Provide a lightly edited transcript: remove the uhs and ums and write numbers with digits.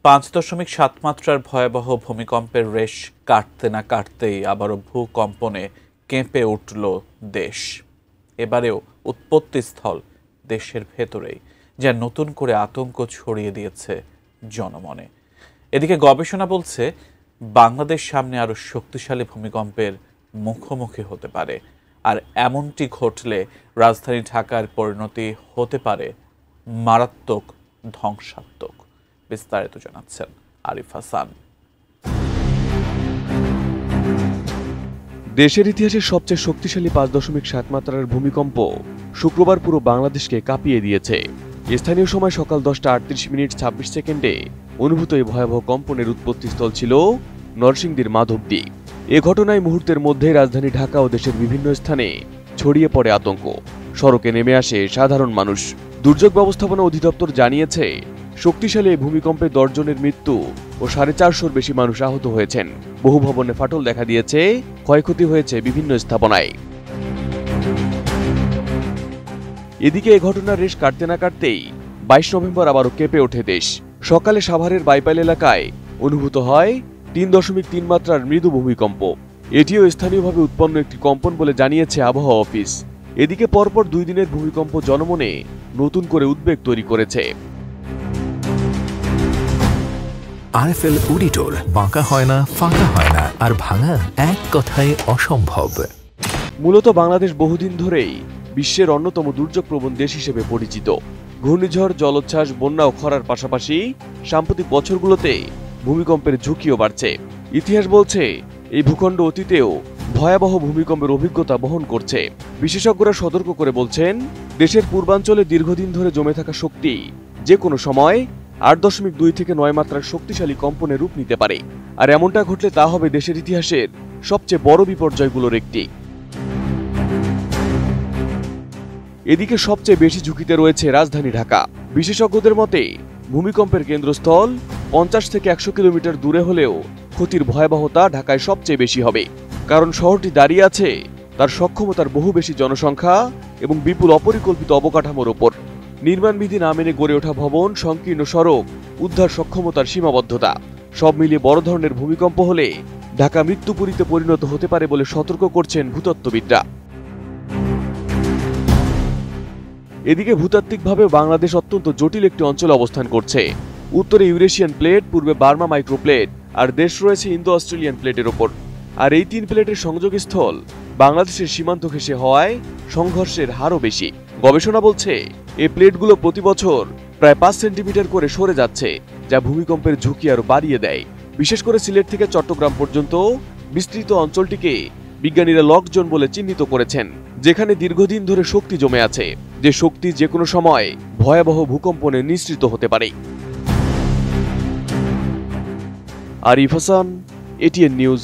5.7 মাত্রার ভয়াবহ ভূমিকম্পের রেশ কাটতে না কাটতেই আবারও ভূকম্পনে কেঁপে উঠল দেশ। এবারেও উৎপত্তিস্থল দেশের ভেতরেই, যা নতুন করে আতঙ্ক ছড়িয়ে দিয়েছে জনমনে। এদিকে গবেষণা বলছে বাংলাদেশ সামনে আরও শক্তিশালী ভূমিকম্পের মুখোমুখি হতে পারে, আর এমনটি ঘটলে রাজধানী ঢাকার পরিণতি হতে পারে মারাত্মক, ধ্বংসাত্মক। বিস্তারিত জানাচ্ছেন আরিফ হাসান। দেশের ইতিহাসের সবচেয়ে শক্তিশালী 5.7 মাত্রার ভূমিকম্প শুক্রবার পুরো বাংলাদেশকে কাঁপিয়ে দিয়েছে। স্থানীয় সময় সকাল 10:38:26 অনুভূত এই ভয়াবহ কম্পনের উৎপত্তিস্থল ছিল নরসিংদীর মাধবদী। এ ঘটনায় মুহূর্তের মধ্যে রাজধানী ঢাকা ও দেশের বিভিন্ন স্থানে ছড়িয়ে পড়ে আতঙ্ক। সড়কে নেমে আসে সাধারণ মানুষ। দুর্যোগ ব্যবস্থাপনা অধিদপ্তর জানিয়েছে, শক্তিশালী এই ভূমিকম্পে 10 জনের মৃত্যু ও 450-র বেশি মানুষ আহত হয়েছেন। বহু ভবনে ফাটল দেখা দিয়েছে, ক্ষয়ক্ষতি হয়েছে বিভিন্ন স্থাপনায়। এদিকে এ ঘটনার রেশ কাটতে না কাটতেই 22 নভেম্বর আবারও কেঁপে ওঠে দেশ। সকালে সাভারের বাইপাইল এলাকায় অনুভূত হয় 3.3 মাত্রার মৃদু ভূমিকম্প। এটিও স্থানীয়ভাবে উৎপন্ন একটি কম্পন বলে জানিয়েছে আবহাওয়া অফিস। এদিকে পরপর 2 দিনের ভূমিকম্প জনমনে নতুন করে উদ্বেগ তৈরি করেছে। আরএফএল অডিটর, বাঁকা হয় না, ফাঁকা হয় না, আর ভাঙা এক কথায় অসম্ভব। মূলত বাংলাদেশ বহুদিন ধরেই বিশ্বের অন্যতম দুর্যোগপ্রবণ দেশ হিসেবে পরিচিত। ঘূর্ণিঝড়, জলোচ্ছ্বাস, বন্যা ও খরার পাশাপাশি সাম্প্রতিক বছরগুলোতে ভূমিকম্পের ঝুঁকিও বাড়ছে। ইতিহাস বলছে এই ভূখণ্ড অতীতেও ভয়াবহ ভূমিকম্পের অভিজ্ঞতা বহন করছে। বিশেষজ্ঞরা সতর্ক করে বলছেন, দেশের পূর্বাঞ্চলে দীর্ঘদিন ধরে জমে থাকা শক্তি যে কোনো সময় 8.2 থেকে 9 মাত্রার শক্তিশালী কম্পনে রূপ নিতে পারে। আর এমনটা ঘটলে তা হবে দেশের ইতিহাসের সবচেয়ে বড় বিপর্যয়গুলোর একটি। এদিকে সবচেয়ে বেশি ঝুঁকিতে রয়েছে রাজধানী ঢাকা। বিশেষজ্ঞদের মতে ভূমিকম্পের কেন্দ্রস্থল 50 থেকে 100 কিলোমিটার দূরে হলেও ক্ষতির ভয়াবহতা ঢাকায় সবচেয়ে বেশি হবে। কারণ শহরটি দাঁড়িয়ে আছে তার সক্ষমতার বহু বেশি জনসংখ্যা এবং বিপুল অপরিকল্পিত অবকাঠামোর ওপর। নির্মাণবিধি না মেনে গড়ে ওঠা ভবন, সংকীর্ণ সড়ক, উদ্ধার সক্ষমতার সীমাবদ্ধতা, সব মিলিয়ে বড় ধরনের ভূমিকম্প হলে ঢাকা মৃত্যুপুরীতে পরিণত হতে পারে বলে সতর্ক করছেন ভূতত্ত্ববিদরা। এদিকে ভূতাত্ত্বিকভাবে বাংলাদেশ অত্যন্ত জটিল একটি অঞ্চলে অবস্থান করছে। উত্তরে ইউরেশিয়ান প্লেট, পূর্বে বার্মা মাইক্রোপ্লেট, আর দেশ রয়েছে ইন্দো অস্ট্রেলিয়ান প্লেটের ওপর। আর এই 3 প্লেটের সংযোগস্থল বাংলাদেশের সীমান্ত ঘেঁষে হওয়ায় সংঘর্ষের হারও বেশি। গবেষণা বলছে এই প্লেটগুলো প্রতি বছর প্রায় 5 সেন্টিমিটার করে সরে যাচ্ছে, যা ভূমিকম্পের ঝুঁকি আরও বাড়িয়ে দেয়। বিশেষ করে সিলেট থেকে চট্টগ্রাম পর্যন্ত বিস্তৃত অঞ্চলটিকে বিজ্ঞানীরা লক জোন বলে চিহ্নিত করেছেন, যেখানে দীর্ঘদিন ধরে শক্তি জমে আছে, যে শক্তি যে কোনো সময় ভয়াবহ ভূকম্পনে নিঃসৃত হতে পারে। Arif Hasan, ATN news.